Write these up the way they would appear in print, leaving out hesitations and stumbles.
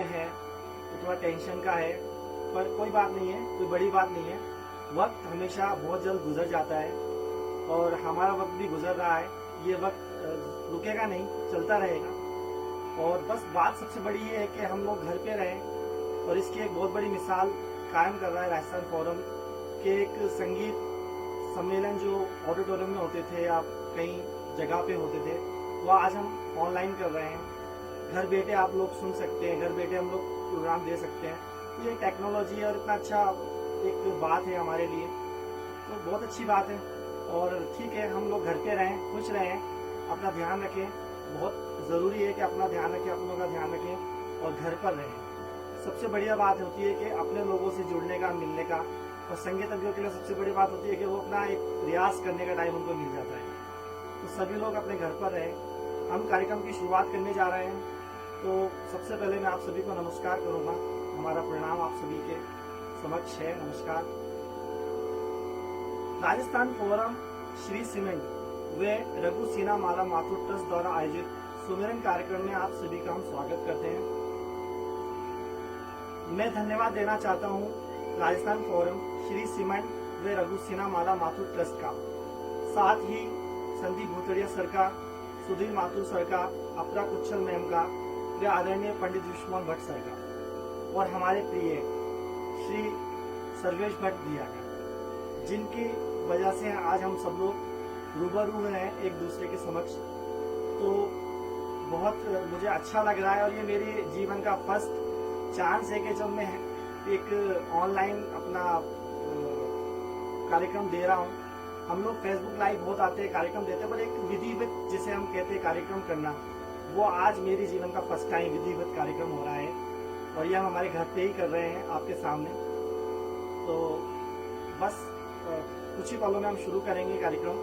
है तो थोड़ा टेंशन का है, पर कोई बात नहीं है, कोई बड़ी बात नहीं है। वक्त हमेशा बहुत जल्द गुजर जाता है और हमारा वक्त भी गुजर रहा है। ये वक्त रुकेगा नहीं, चलता रहेगा। और बस बात सबसे बड़ी ये है कि हम लोग घर पे रहें, और इसकी एक बहुत बड़ी मिसाल कायम कर रहा है राजस्थान फोरम के एक संगीत सम्मेलन जो ऑडिटोरियम में होते थे या कई जगह पे होते थे, वो आज हम ऑनलाइन कर रहे हैं। घर बैठे आप लोग सुन सकते हैं, घर बैठे हम लोग प्रोग्राम दे सकते हैं। तो ये टेक्नोलॉजी और इतना अच्छा एक बात है हमारे लिए, तो बहुत अच्छी बात है। और ठीक है, हम लोग घर पे रहें, खुश रहें, अपना ध्यान रखें। बहुत ज़रूरी है कि अपना ध्यान रखें, अपनों का ध्यान रखें और घर पर रहें। सबसे बढ़िया बात होती है कि अपने लोगों से जुड़ने का, मिलने का। और संगीतज्ञों के लिए सबसे बड़ी बात होती है कि वो अपना एक रियाज करने का टाइम उनको मिल जाता है। तो सभी लोग अपने घर पर रहें। हम कार्यक्रम की शुरुआत करने जा रहे हैं, तो सबसे पहले मैं आप सभी को नमस्कार करूंगा। हमारा प्रणाम आप सभी के समक्ष है। नमस्कार। राजस्थान फोरम, श्री सीमेंट व रघु सिन्हा माला माथुर ट्रस्ट द्वारा आयोजित सुमिरन कार्यक्रम में आप सभी का हम स्वागत करते हैं। मैं धन्यवाद देना चाहता हूं राजस्थान फोरम, श्री सीमेंट व रघु सिन्हा माला माथुर ट्रस्ट का, साथ ही संदीप भूतड़िया सर का, सुधीर माथुर सर का, अपरा कुच्छल मैम का व आदरणीय पंडित विश्वमोहन भट्ट सर का, और हमारे प्रिय श्री सर्वेश भट्ट दिया का, जिनकी वजह से आज हम सब लोग रूबरू हैं एक दूसरे के समक्ष। तो बहुत मुझे अच्छा लग रहा है, और ये मेरे जीवन का फर्स्ट चांस है कि जब मैं एक ऑनलाइन अपना कार्यक्रम दे रहा हूँ। हम लोग फेसबुक लाइव बहुत आते हैं, कार्यक्रम देते हैं, पर एक विधिवत जिसे हम कहते हैं कार्यक्रम करना, वो आज मेरे जीवन का फर्स्ट टाइम विधिवत कार्यक्रम हो रहा है, और ये हम हमारे घर पे ही कर रहे हैं आपके सामने। तो बस कुछ ही पलों में हम शुरू करेंगे कार्यक्रम।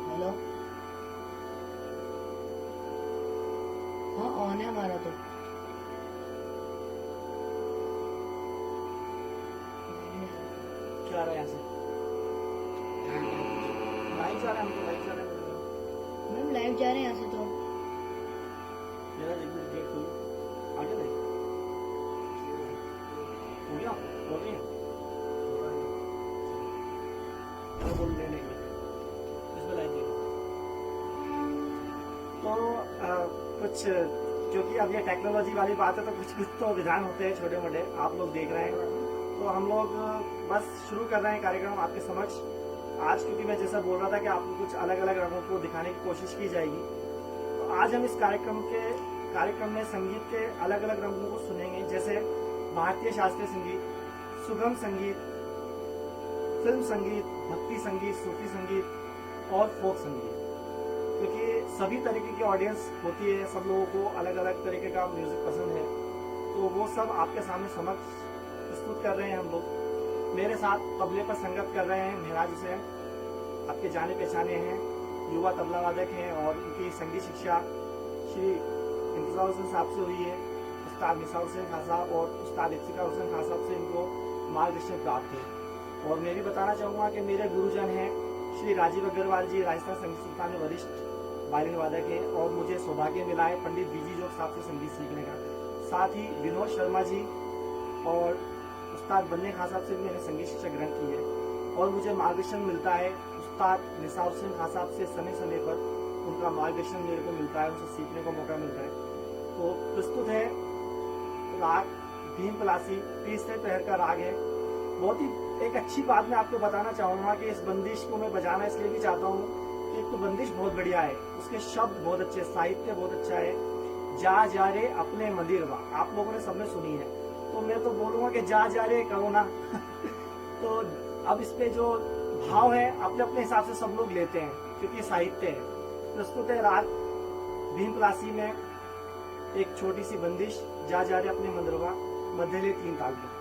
हेलो, हाँ ऑन है हमारा तो। क्या आ रहा है यहाँ से? लाइव जा रहा है, हमको लाइव जा रहा है। मैम लाइव जा रहे हैं यहाँ से तो। मेरा देखो गेट खुल आगे देख हो गया, बोल रही है वो बोल रहे नहीं इसमें लाइव देखो। तो कुछ, क्योंकि अब ये टेक्नोलॉजी वाली बात है, तो कुछ तो विधान होते हैं छोटे मोटे, आप लोग देख रहे हैं। तो हम लोग बस शुरू कर रहे हैं कार्यक्रम आपके समक्ष आज, क्योंकि मैं जैसा बोल रहा था कि आपको कुछ अलग अलग रंगों को दिखाने की कोशिश की जाएगी। तो आज हम इस कार्यक्रम में संगीत के अलग अलग रंगों को सुनेंगे, जैसे भारतीय शास्त्रीय संगीत, सुगम संगीत, फिल्म संगीत, भक्ति संगीत, सूफी संगीत और फोक संगीत। क्योंकि सभी तरीके की ऑडियंस होती है, सब लोगों को अलग अलग तरीके का म्यूजिक पसंद है, तो वो सब आपके सामने समक्ष प्रस्तुत कर रहे हैं हम लोग। मेरे साथ तबले पर संगत कर रहे हैं महराज हुसैन, आपके जाने पहचाने हैं, युवा तबला वादक हैं, और उनकी संगीत शिक्षा श्री इंतजार हुसैन साहब से हुई है। उस्ताद निसार हुसैन खान साहब और उस्ताद इफ्तिकार हुसैन खान साहब से इनको मार्गदर्शन प्राप्त है। और मैं भी बताना चाहूँगा कि मेरे गुरुजन हैं श्री राजीव अग्रवाल जी, राजस्थान संगीत संस्थान में वरिष्ठ वायलिन वादक है, और मुझे सौभाग्य मिला है पंडित बीजी जोग साहब से संगीत सीखने का। साथ ही विनोद शर्मा जी और उस्ताद बन्ने खान साहब से भी मैंने संगीत शिक्षा ग्रहण की है, और मुझे मार्गदर्शन मिलता है उस्ताद निसार हुसैन खान साहब से। समय समय पर उनका मार्गदर्शन मेरे को मिलता है, उनसे सीखने का मौका मिलता है। तो प्रस्तुत है राग भीम पलासी, तीसरे पहर का राग है। बहुत ही एक अच्छी बात मैं आपको बताना चाहूंगा कि इस बंदिश को मैं बजाना इसलिए भी चाहता हूँ कि एक तो बंदिश बहुत बढ़िया है, उसके शब्द बहुत अच्छे, साहित्य बहुत अच्छा है। जा रे अपने मंदिर वा, आप लोगों ने सबने सुनी है, तो मैं तो बोलूंगा कि जा रे करो ना। तो अब इस पे जो भाव है अपने अपने हिसाब से सब लोग लेते हैं, क्योंकि साहित्य है। प्रस्तुत है राग भीम पलासी में एक छोटी सी बंदिश, जा रे अपने मंदिरवा, मध्यले 3 ताल में।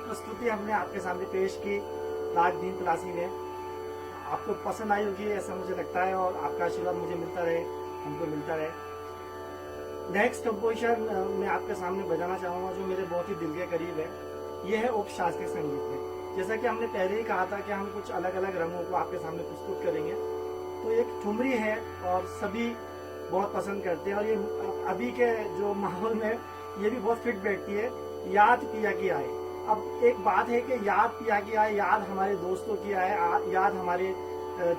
प्रस्तुति हमने आपके सामने पेश की राग दीन तलासी में। आपको पसंद आई होगी ऐसा मुझे लगता है, और आपका आशीर्वाद मुझे मिलता रहे, हमको मिलता रहे। नेक्स्ट कंपोजिशन मैं आपके सामने बजाना चाहूंगा जो मेरे बहुत ही दिल के करीब है। यह है उप शास्त्रीय संगीत में। जैसा कि हमने पहले ही कहा था कि हम कुछ अलग अलग रंगों को आपके सामने प्रस्तुत करेंगे। तो एक ठुमरी है और सभी बहुत पसंद करते हैं, और ये अभी के जो माहौल में ये भी बहुत फिट बैठती है। याद पिया की आए। अब एक बात है कि याद पिया की आए, याद हमारे दोस्तों की आए, याद हमारे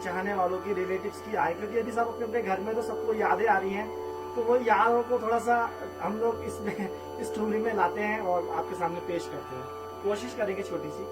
चाहने वालों की, रिलेटिव्स की आए, क्योंकि यदि सब अपने अपने घर में तो सबको यादें आ रही हैं, तो वो यादों को थोड़ा सा हम लोग इसमें इस ठुमरी में लाते हैं और आपके सामने पेश करते हैं। कोशिश करेंगे छोटी सी।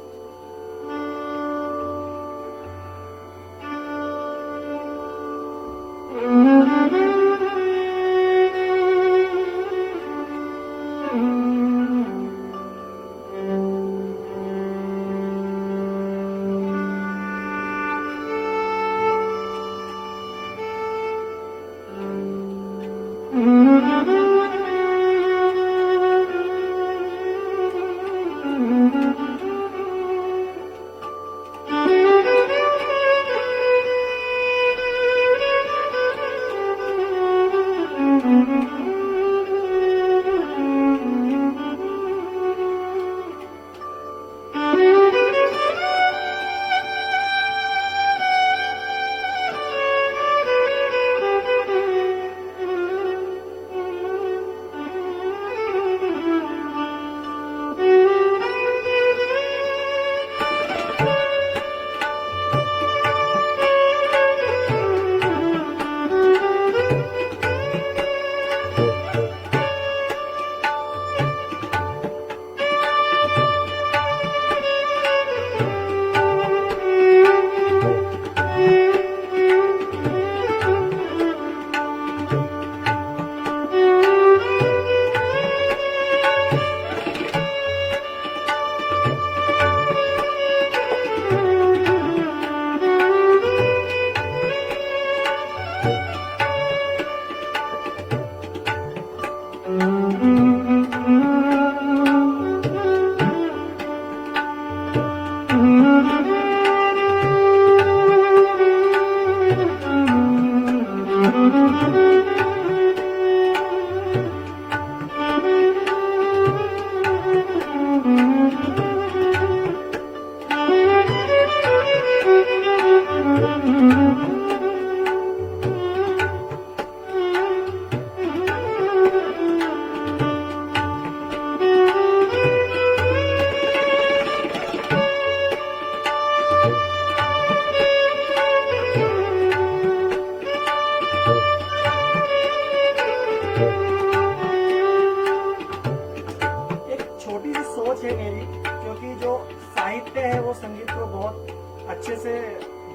एक छोटी सी सोच है मेरी, क्योंकि जो साहित्य है वो संगीत को बहुत अच्छे से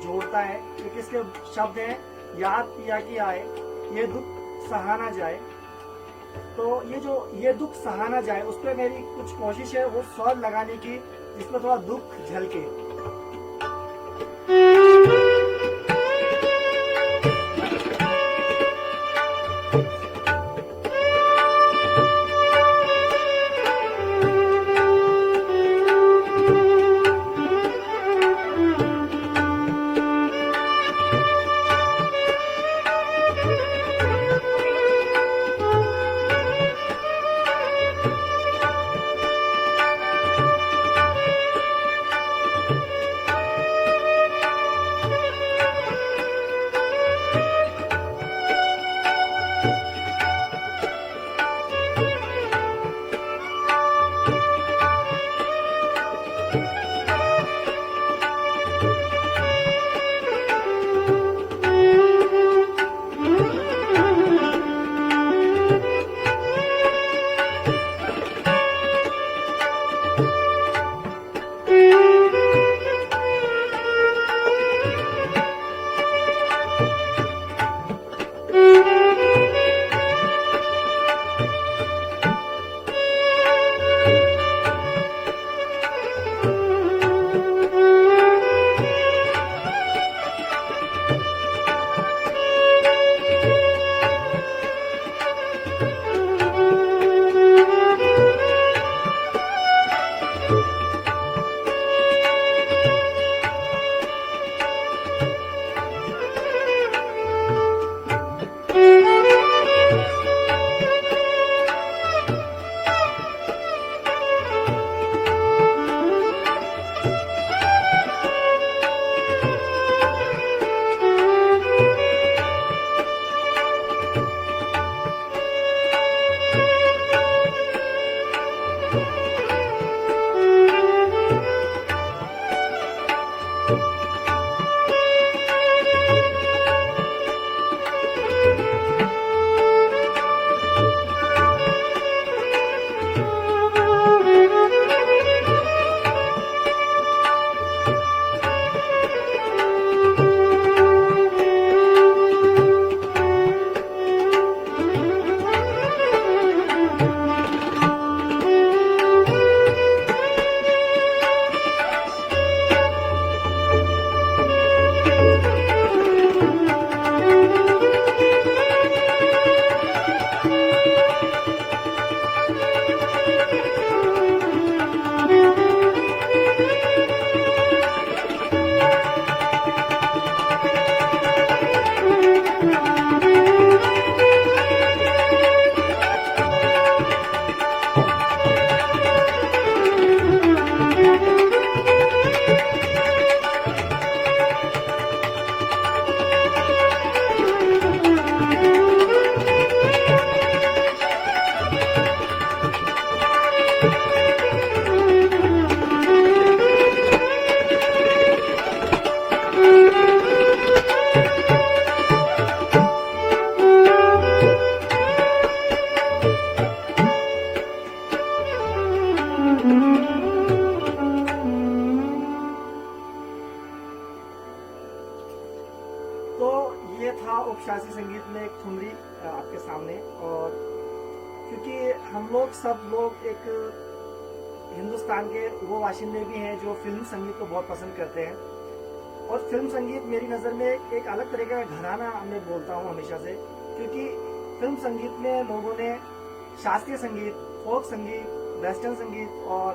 जोड़ता है, क्योंकि इसके शब्द हैं याद पिया की आए, ये दुख सहाना जाए। तो ये दुख सहाना जाए उस पर मेरी कुछ कोशिश है वो स्वर लगाने की, जिसमें थोड़ा दुख झलके। तो ये था उपशास्त्रीय संगीत में एक ठुमरी आपके सामने। और क्योंकि हम लोग सब लोग एक हिंदुस्तान के वो बाशिंदे भी हैं जो फिल्म संगीत को बहुत पसंद करते हैं, और फिल्म संगीत मेरी नज़र में एक अलग तरीके का घराना मैं बोलता हूँ हमेशा से, क्योंकि फिल्म संगीत में लोगों ने शास्त्रीय संगीत, फोक संगीत, वेस्टर्न संगीत और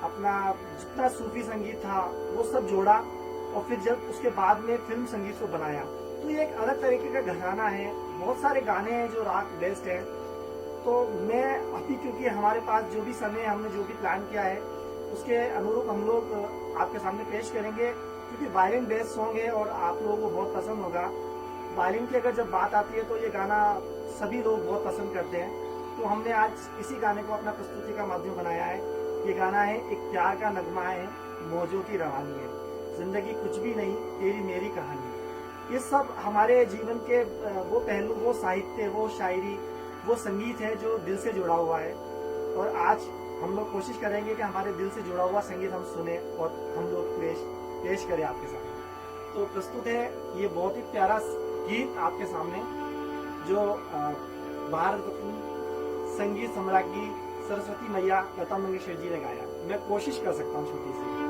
अपना जितना सूफी संगीत था वो सब जोड़ा, और फिर जब उसके बाद में फिल्म संगीत को बनाया। तो ये एक अलग तरीके का घराना है। बहुत सारे गाने हैं जो राग बेस्ड हैं। तो मैं अभी, क्योंकि हमारे पास जो भी समय हमने जो भी प्लान किया है उसके अनुरूप हम लोग आपके सामने पेश करेंगे, क्योंकि वायलिन बेस्ड सॉन्ग है और आप लोगों को बहुत पसंद होगा। वायलिन की अगर जब बात आती है तो ये गाना सभी लोग बहुत पसंद करते हैं। तो हमने आज इसी गाने को अपना प्रस्तुति का माध्यम बनाया है। ये गाना है एक प्यार का नगमा है, मौजों की रवानी है, जिंदगी कुछ भी नहीं, तेरी मेरी कहानी। ये सब हमारे जीवन के वो पहलू, वो साहित्य, वो शायरी, वो संगीत है जो दिल से जुड़ा हुआ है। और आज हम लोग कोशिश करेंगे कि हमारे दिल से जुड़ा हुआ संगीत हम सुने और हम लोग पेश करें आपके सामने। तो प्रस्तुत है ये बहुत ही प्यारा गीत आपके सामने, जो भारत रत्न संगीत सम्राज्ञी सरस्वती मैया लता मंगेशकर जी ने गाया। मैं कोशिश कर सकता हूँ छोटी सी।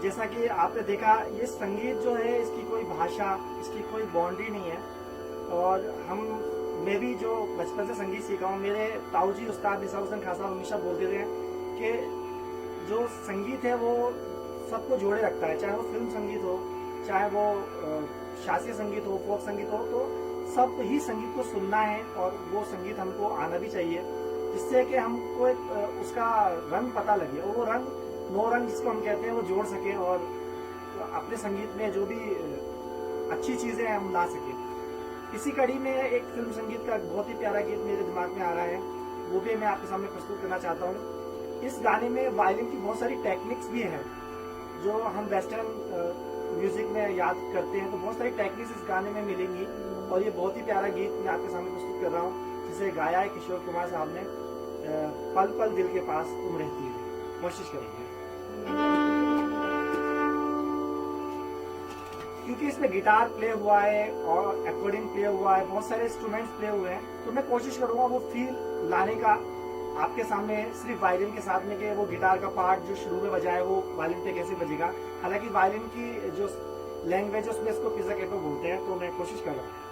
जैसा कि आपने देखा, ये संगीत जो है इसकी कोई भाषा, इसकी कोई बाउंड्री नहीं है। और मैं भी जो बचपन से संगीत सीखा हूँ, मेरे ताऊजी उस्ताद निसार हुसैन खान साहब हमेशा बोलते थे कि जो संगीत है वो सबको जोड़े रखता है, चाहे वो फिल्म संगीत हो, चाहे वो शास्त्रीय संगीत हो, फोक संगीत हो, तो सब ही संगीत को सुनना है और वो संगीत हमको आना भी चाहिए, जिससे कि हमको एक उसका रंग पता लगे और वो रंग, नौ रंग जिसको हम कहते हैं, वो जोड़ सके और अपने संगीत में जो भी अच्छी चीजें हम ला सके। इसी कड़ी में एक फिल्म संगीत का बहुत ही प्यारा गीत मेरे दिमाग में आ रहा है, वो भी मैं आपके सामने प्रस्तुत करना चाहता हूँ। इस गाने में वायलिन की बहुत सारी टेक्निक्स भी हैं जो हम वेस्टर्न म्यूजिक में याद करते हैं, तो बहुत सारी टेक्निक्स इस गाने में मिलेंगी और ये बहुत ही प्यारा गीत मैं आपके सामने प्रस्तुत कर रहा हूँ, जिसे गाया है किशोर कुमार साहब ने। पल पल दिल के पास तुम रहती है, कोशिश करेंगे। क्योंकि इसमें गिटार प्ले हुआ है और एक्कॉर्डिंग प्ले हुआ है, बहुत सारे इंस्ट्रूमेंट्स प्ले हुए हैं, तो मैं कोशिश करूंगा वो फील लाने का आपके सामने सिर्फ वायलिन के साथ में, कि वो गिटार का पार्ट जो शुरू में बजाए वो वायलिन पे कैसे बजेगा। हालांकि वायलिन की जो लैंग्वेज है उसमें इसको पिज़्ज़ाकेटो बोलते हैं, तो मैं कोशिश कर रहा हूँ।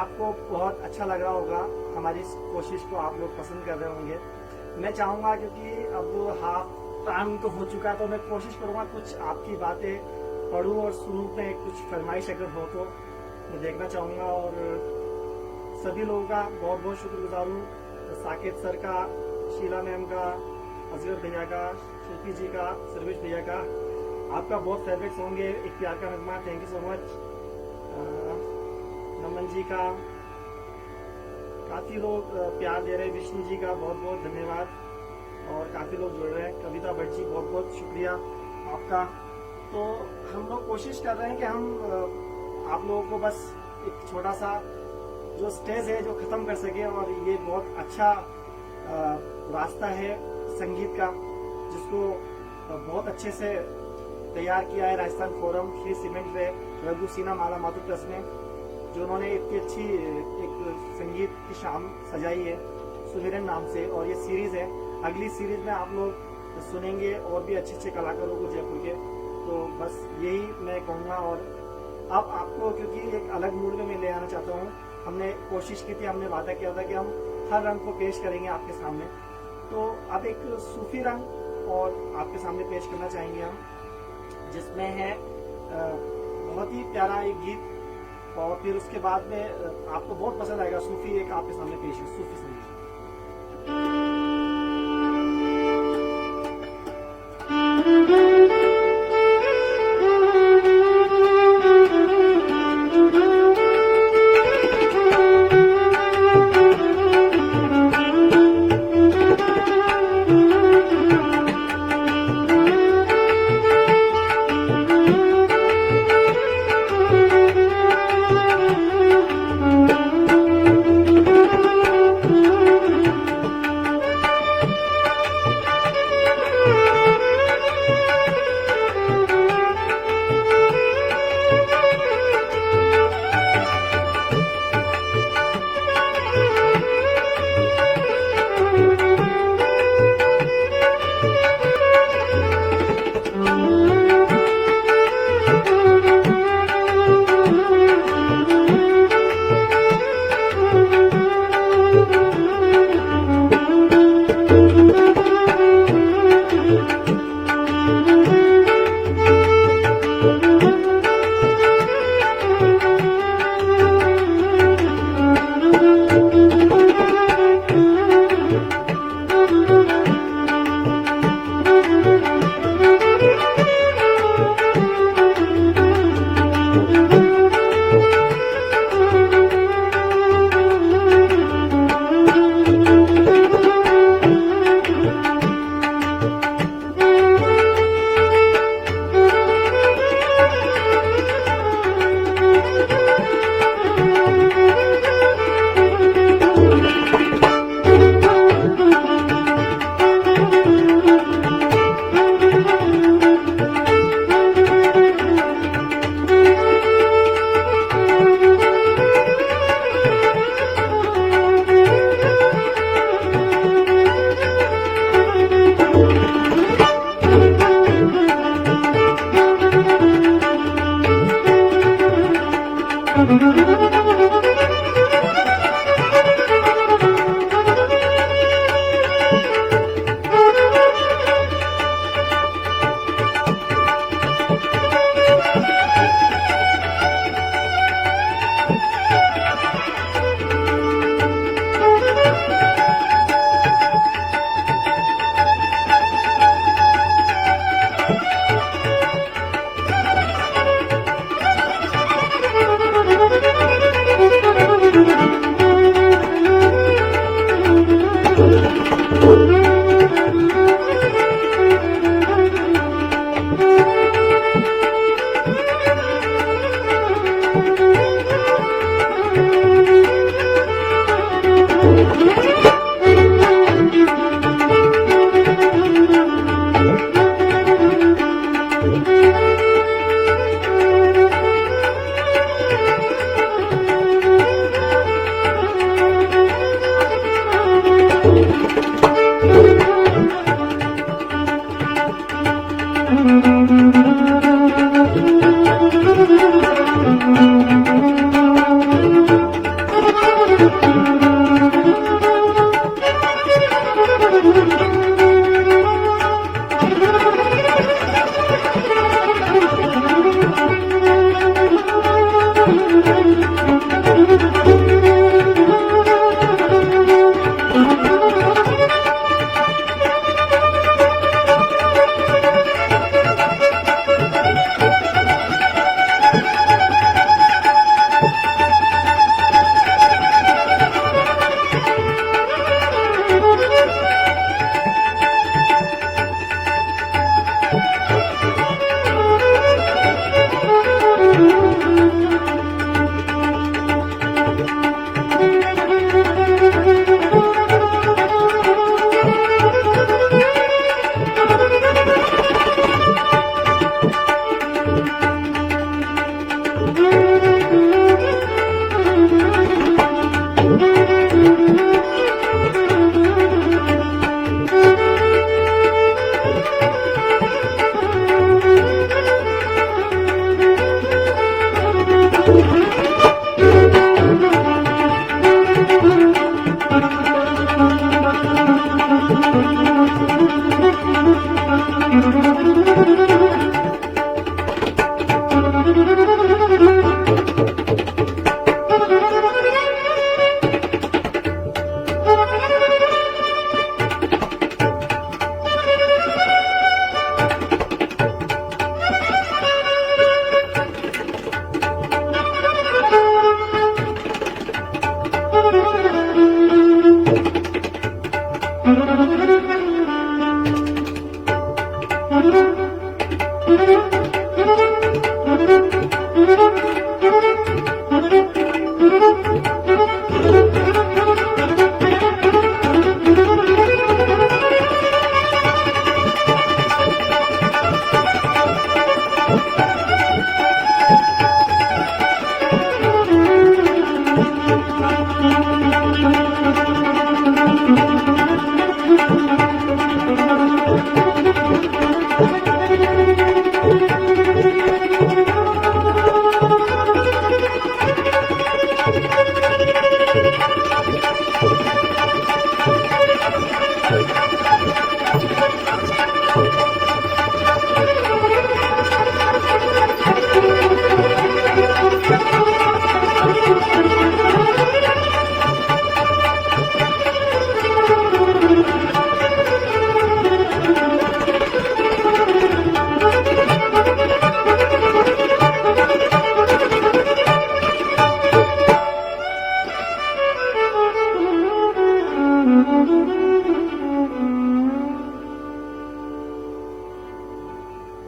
आपको बहुत अच्छा लग रहा होगा, हमारी इस कोशिश को आप लोग पसंद कर रहे होंगे। मैं चाहूंगा, क्योंकि अब हाफ टाइम तो हो चुका है, तो मैं कोशिश करूंगा कुछ आपकी बातें पढ़ूं और सुनूं में, कुछ फरमाइश अगर हो तो मैं देखना चाहूंगा। और सभी लोगों का बहुत बहुत शुक्रगुजार हूँ, साकेत सर का, शीला मैम का, असगर भैया का, शिल्पी जी का, सर्वेश भैया का। आपका बहुत फेवरेट सॉन्ग है एक प्यार का नगमा, थैंक यू सो मच। नमन जी का, काफी लोग प्यार दे रहे हैं, विष्णु जी का बहुत बहुत धन्यवाद, और काफी लोग जुड़ रहे हैं। कविता भट्ट जी बहुत बहुत शुक्रिया आपका। तो हम लोग कोशिश कर रहे हैं कि हम आप लोगों को बस एक छोटा सा जो स्टेज है जो खत्म कर सके, और ये बहुत अच्छा रास्ता है संगीत का, जिसको बहुत अच्छे से तैयार किया है राजस्थान फोरम श्री सीमेंट रे रघु सिन्हा माला माधु ट्रस्ट ने, जो उन्होंने इतनी अच्छी एक संगीत की शाम सजाई है सुमिरन नाम से। और ये सीरीज है, अगली सीरीज में आप लोग सुनेंगे और भी अच्छे अच्छे कलाकारों को जयपुर के। तो बस यही मैं कहूँगा, और अब आपको क्योंकि एक अलग मूड में मैं ले आना चाहता हूँ। हमने कोशिश की थी, हमने वादा किया था कि हम हर रंग को पेश करेंगे आपके सामने, तो अब एक सूफी रंग और आपके सामने पेश करना चाहेंगे हम, जिसमें है बहुत ही प्यारा एक गीत, और फिर उसके बाद में आपको बहुत पसंद आएगा सूफी, एक आपके सामने पेश है सूफी संगीत।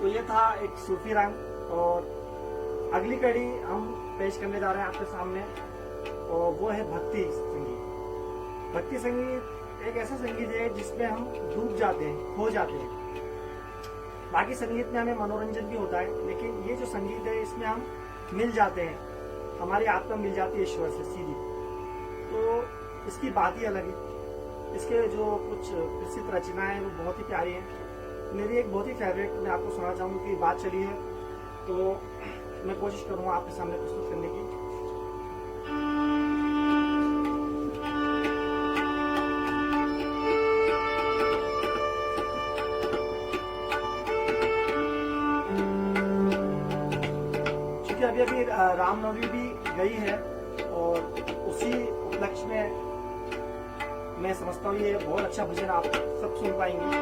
तो ये था एक सूफी रंग, और अगली कड़ी हम पेश करने जा रहे हैं आपके सामने, और वो है भक्ति संगीत। भक्ति संगीत एक ऐसा संगीत है जिसमें हम डूब जाते हैं, खो जाते हैं। बाकी संगीत में हमें मनोरंजन भी होता है, लेकिन ये जो संगीत है इसमें हम मिल जाते हैं, हमारी आत्मा मिल जाती है ईश्वर से सीधी। तो इसकी बात ही अलग है। इसके जो कुछ प्रसिद्ध रचनाएं हैं वो बहुत ही प्यारी हैं। मेरी एक बहुत ही फेवरेट मैं आपको सुना चाहूँगी कि बात चली है, तो मैं कोशिश करूँगा आपके सामने प्रस्तुत करने की। क्योंकि अभी अभी रामनवमी भी गई है, और उसी उपलक्ष्य में मैं समझता हूँ ये बहुत अच्छा भजन आप सब सुन पाएंगे।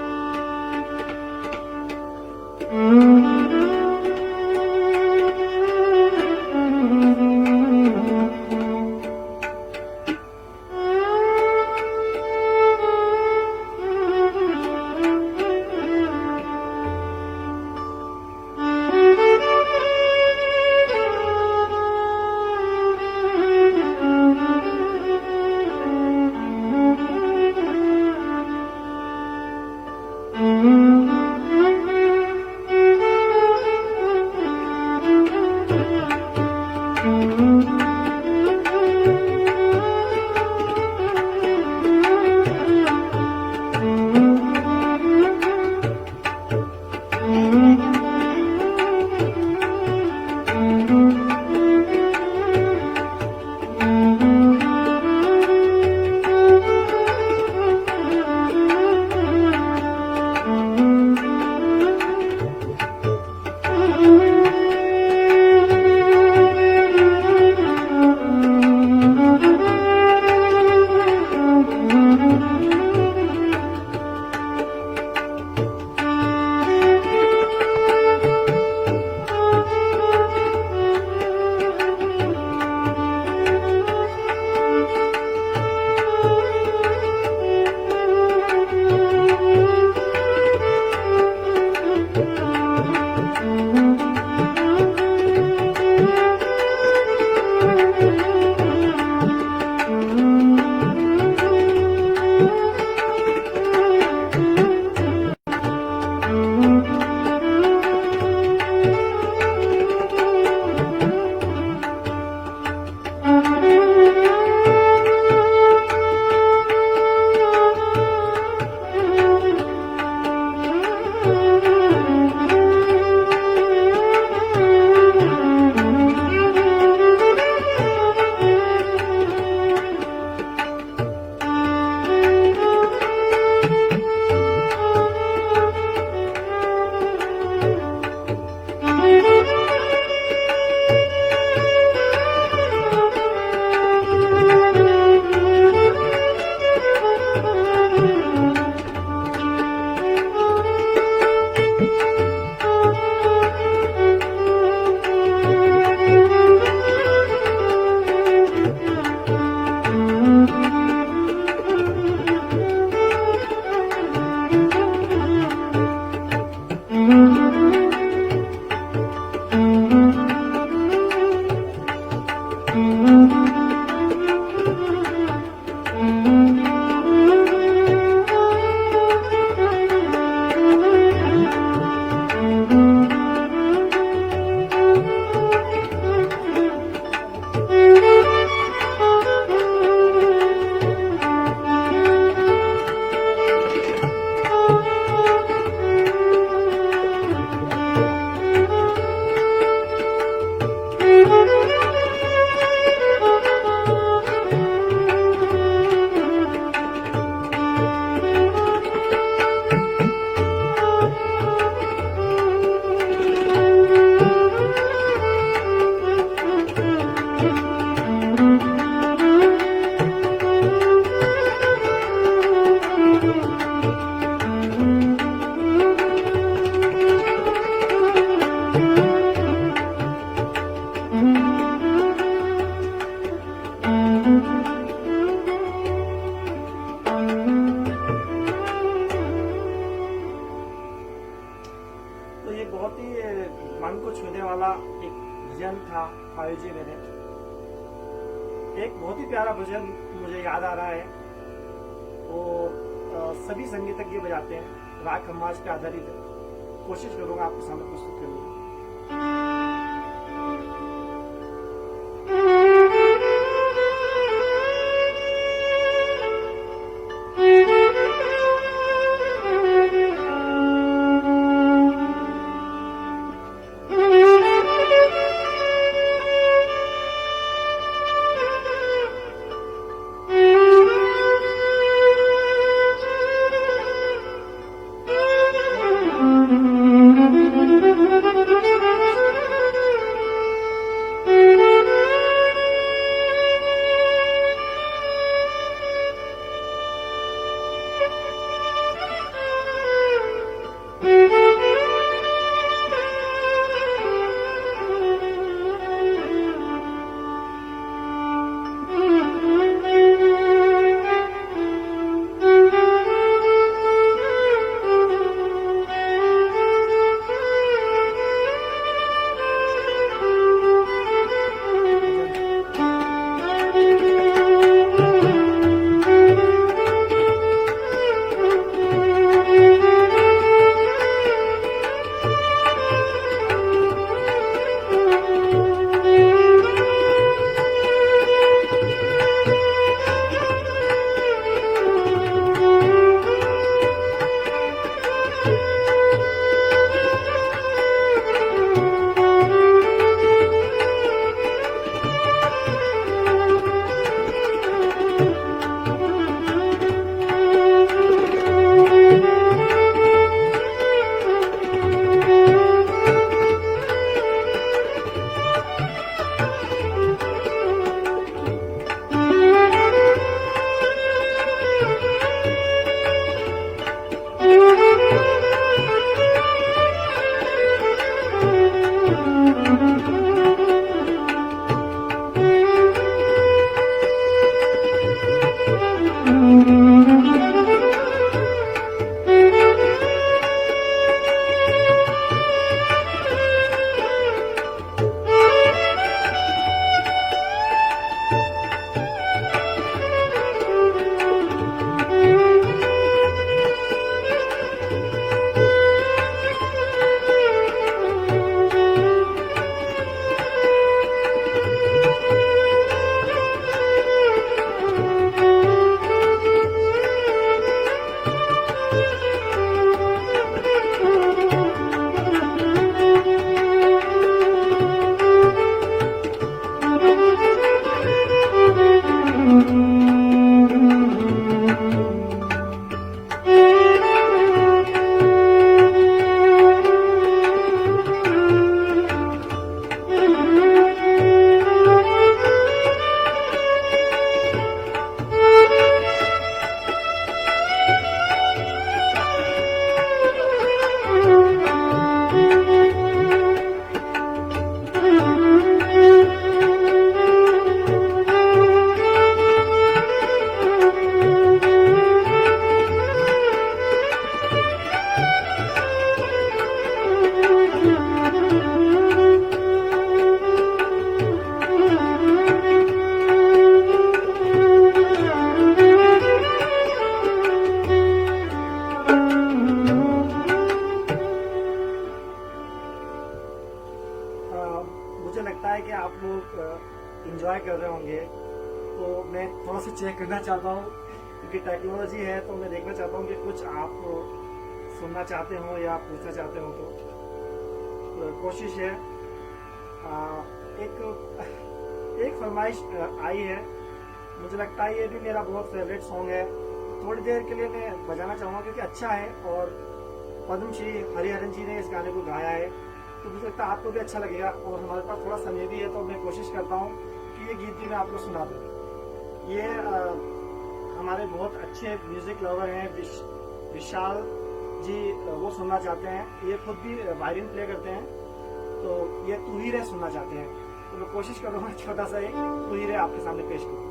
एक बहुत ही प्यारा भजन मुझे याद आ रहा है। वो सभी संगीतज्ञ बजाते हैं, राग खम्माज पे आधारित है। कोशिश करूंगा आपके सामने प्रस्तुत करने की। मुझे लगता है कि आप लोग इंजॉय कर रहे होंगे, तो मैं थोड़ा सा चेक करना चाहता हूँ क्योंकि टेक्नोलॉजी है, तो मैं देखना चाहता हूँ कि कुछ आप सुनना चाहते हो या पूछना चाहते हो। तो कोशिश है। एक फरमाइश आई है, मुझे लगता है ये भी मेरा बहुत फेवरेट सॉन्ग है। थोड़ी देर के लिए मैं बजाना चाहूँगा क्योंकि अच्छा है और पद्मश्री हरिहरन जी ने इस गाने को गाया है, तो मुझे लगता है आपको भी अच्छा लगेगा। और हमारे पास थोड़ा समय भी है, तो मैं कोशिश करता हूँ कि ये गीत भी मैं आपको सुना दूँ। ये हमारे बहुत अच्छे म्यूजिक लवर हैं विशाल जी, वो सुनना चाहते हैं। ये खुद भी वायलिन प्ले करते हैं, तो ये तू ही रे सुनना चाहते हैं। तो मैं कोशिश करूँगा छोटा सा एक तू ही रे आपके सामने पेश करूँ।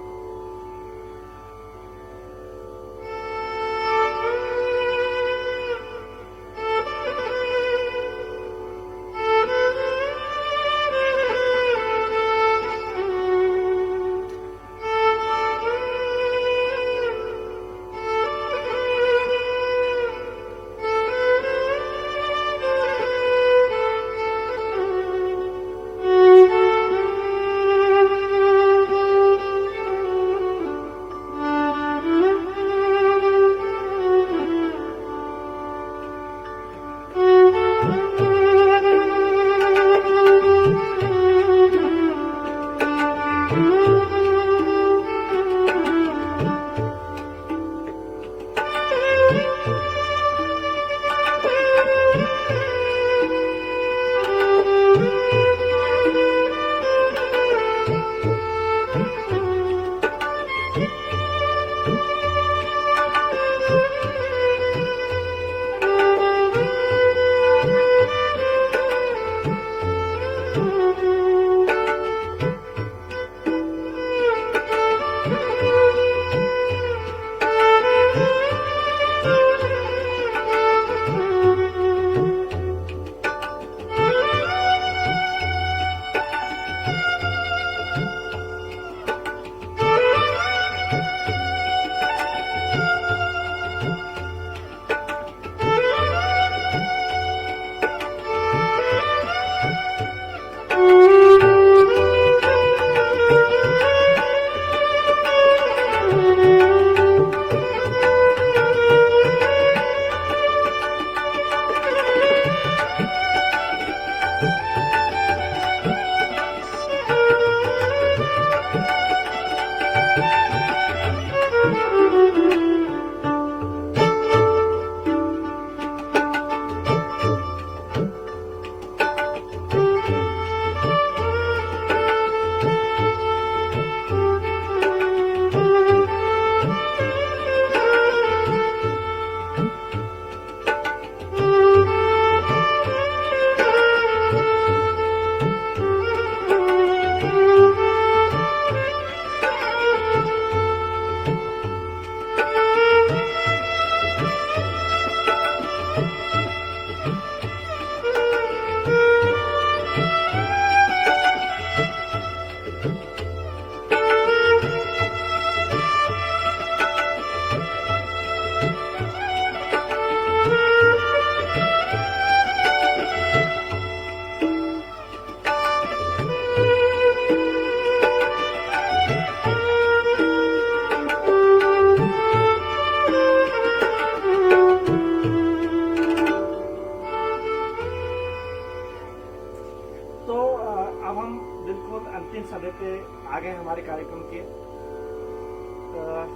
अब हम बिल्कुल अंतिम समय पे आ गए हमारे कार्यक्रम के।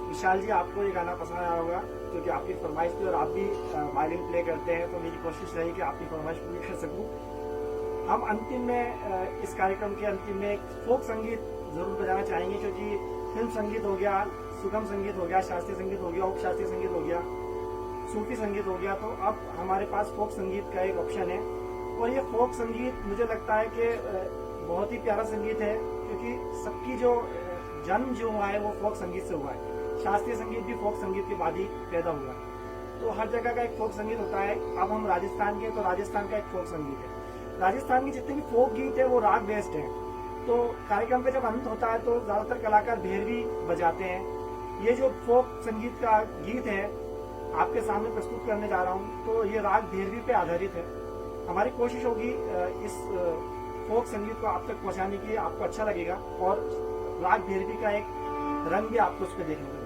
विशाल जी, आपको ये गाना पसंद आया होगा क्योंकि आपकी फरमाइश थी और आप भी वायलिन प्ले करते हैं, तो मेरी कोशिश रही कि आपकी फरमाइश पूरी कर सकूं। हम अंतिम में इस कार्यक्रम के अंतिम में एक फोक संगीत जरूर बजाना चाहेंगे, क्योंकि फिल्म संगीत हो गया, सुगम संगीत हो गया, शास्त्रीय संगीत हो गया, उप शास्त्रीय संगीत हो गया, सूफी संगीत हो गया, तो अब हमारे पास फोक संगीत का एक ऑप्शन है। और ये फोक संगीत मुझे लगता है कि बहुत ही प्यारा संगीत है, क्योंकि सबकी जो जन्म जो हुआ है वो फोक संगीत से हुआ है। शास्त्रीय संगीत भी फोक संगीत के बाद ही पैदा हुआ है, तो हर जगह का एक फोक संगीत होता है। अब हम राजस्थान के, तो राजस्थान का एक फोक संगीत है। राजस्थान के जितने भी फोक गीत है वो राग बेस्ड है। तो कार्यक्रम पे जब अंत होता है तो ज्यादातर कलाकार भैरवी बजाते हैं। ये जो फोक संगीत का गीत है आपके सामने प्रस्तुत करने जा रहा हूँ, तो ये राग भैरवी पे आधारित है। हमारी कोशिश होगी इस फोक संगीत को आप तक पहुंचाने की, आपको अच्छा लगेगा और राग भैरवी का एक रंग भी आपको उस पर देखने को मिलेगा।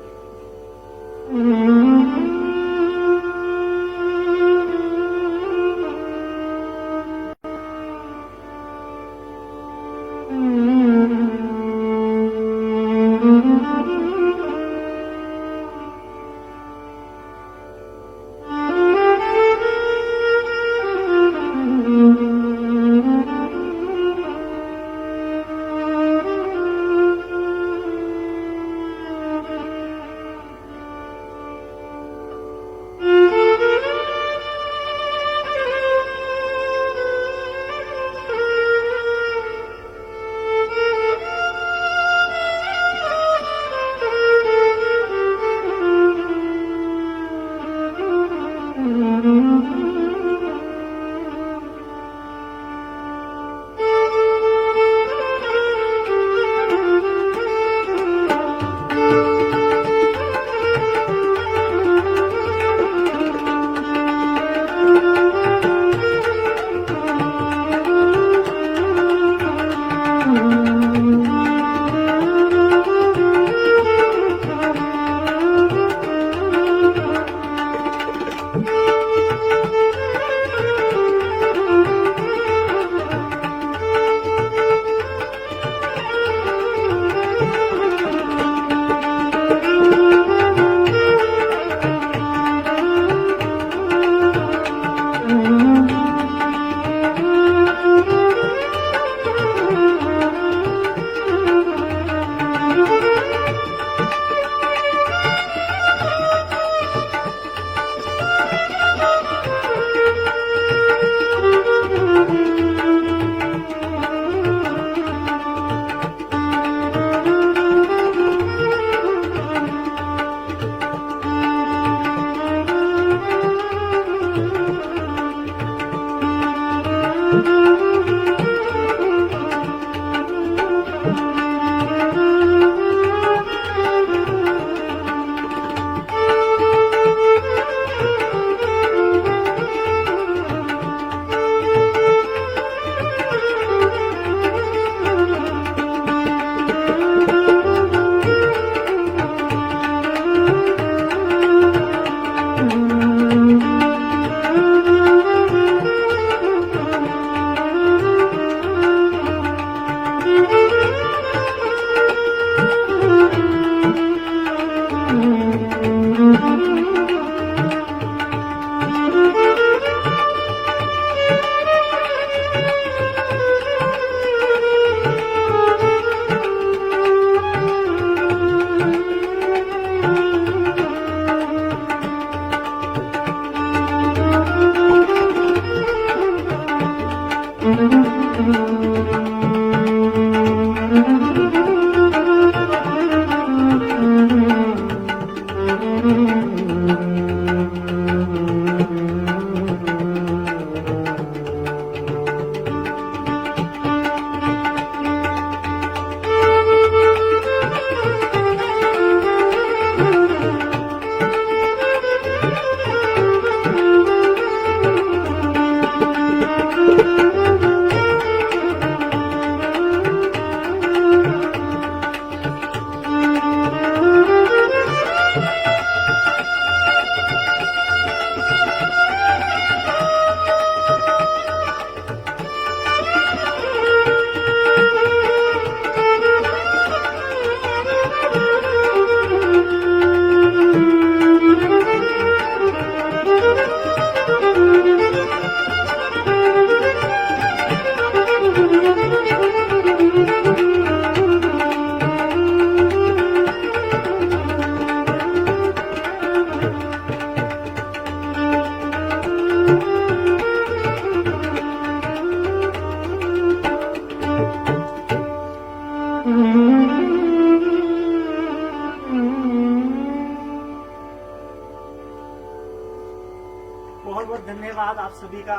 बहुत बहुत धन्यवाद आप सभी का।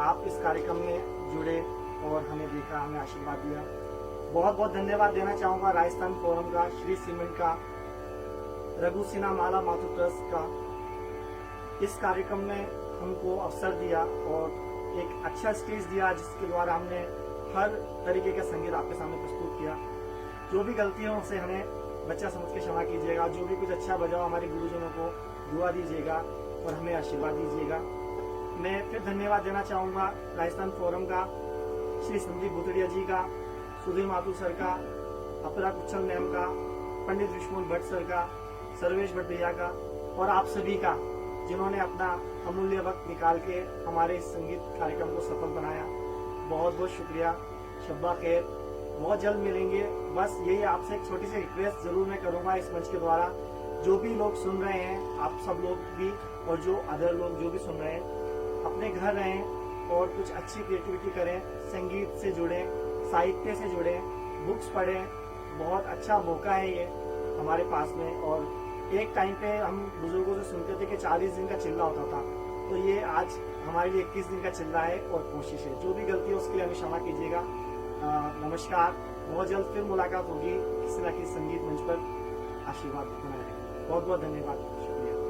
आप इस कार्यक्रम में जुड़े और हमें देखा, हमें आशीर्वाद दिया। बहुत बहुत धन्यवाद देना चाहूंगा राजस्थान फोरम का, श्री सीमेंट का, रघु सिन्हा माला माथुर ट्रस्ट का। इस कार्यक्रम में हमको अवसर दिया और एक अच्छा स्टेज दिया जिसके द्वारा हमने हर तरीके का संगीत आपके सामने प्रस्तुत किया। जो भी गलतियों से हमें बच्चा समझ के क्षमा कीजिएगा। जो भी कुछ अच्छा बजाओ हमारे गुरुजनों को दुआ दीजिएगा और हमें आशीर्वाद दीजिएगा। मैं फिर धन्यवाद देना चाहूंगा राजस्थान फोरम का, श्री संदीप भुतड़िया जी का, सुधीर माथुर सर का, अपरा कुच्छल मैम का, पंडित विष्णु भट्ट सर का, सर्वेश भट्ट भैया का और आप सभी का जिन्होंने अपना अमूल्य वक्त निकाल के हमारे इस संगीत कार्यक्रम को सफल बनाया। बहुत बहुत शुक्रिया। शब्बा खैर, बहुत जल्द मिलेंगे। बस यही आपसे एक छोटी सी रिक्वेस्ट जरूर मैं करूंगा इस मंच के द्वारा। जो भी लोग सुन रहे हैं, आप सब लोग भी और जो अदर लोग जो भी सुन रहे हैं, अपने घर रहें और कुछ अच्छी क्रिएटिविटी करें, संगीत से जुड़ें, साहित्य से जुड़ें, बुक्स पढ़ें। बहुत अच्छा मौका है ये हमारे पास में। और एक टाइम पे हम बुजुर्गों से सुनते थे कि 40 दिन का चिल्ला होता था, तो ये आज हमारे लिए 21 दिन का चिल्ला है और कोशिश है। जो भी गलती है उसके लिए हमें क्षमा कीजिएगा। नमस्कार। बहुत जल्द फिर मुलाकात होगी किसी न किसी संगीत मंच पर। आशीर्वाद बनाए रखें। बहुत बहुत धन्यवाद। शुक्रिया।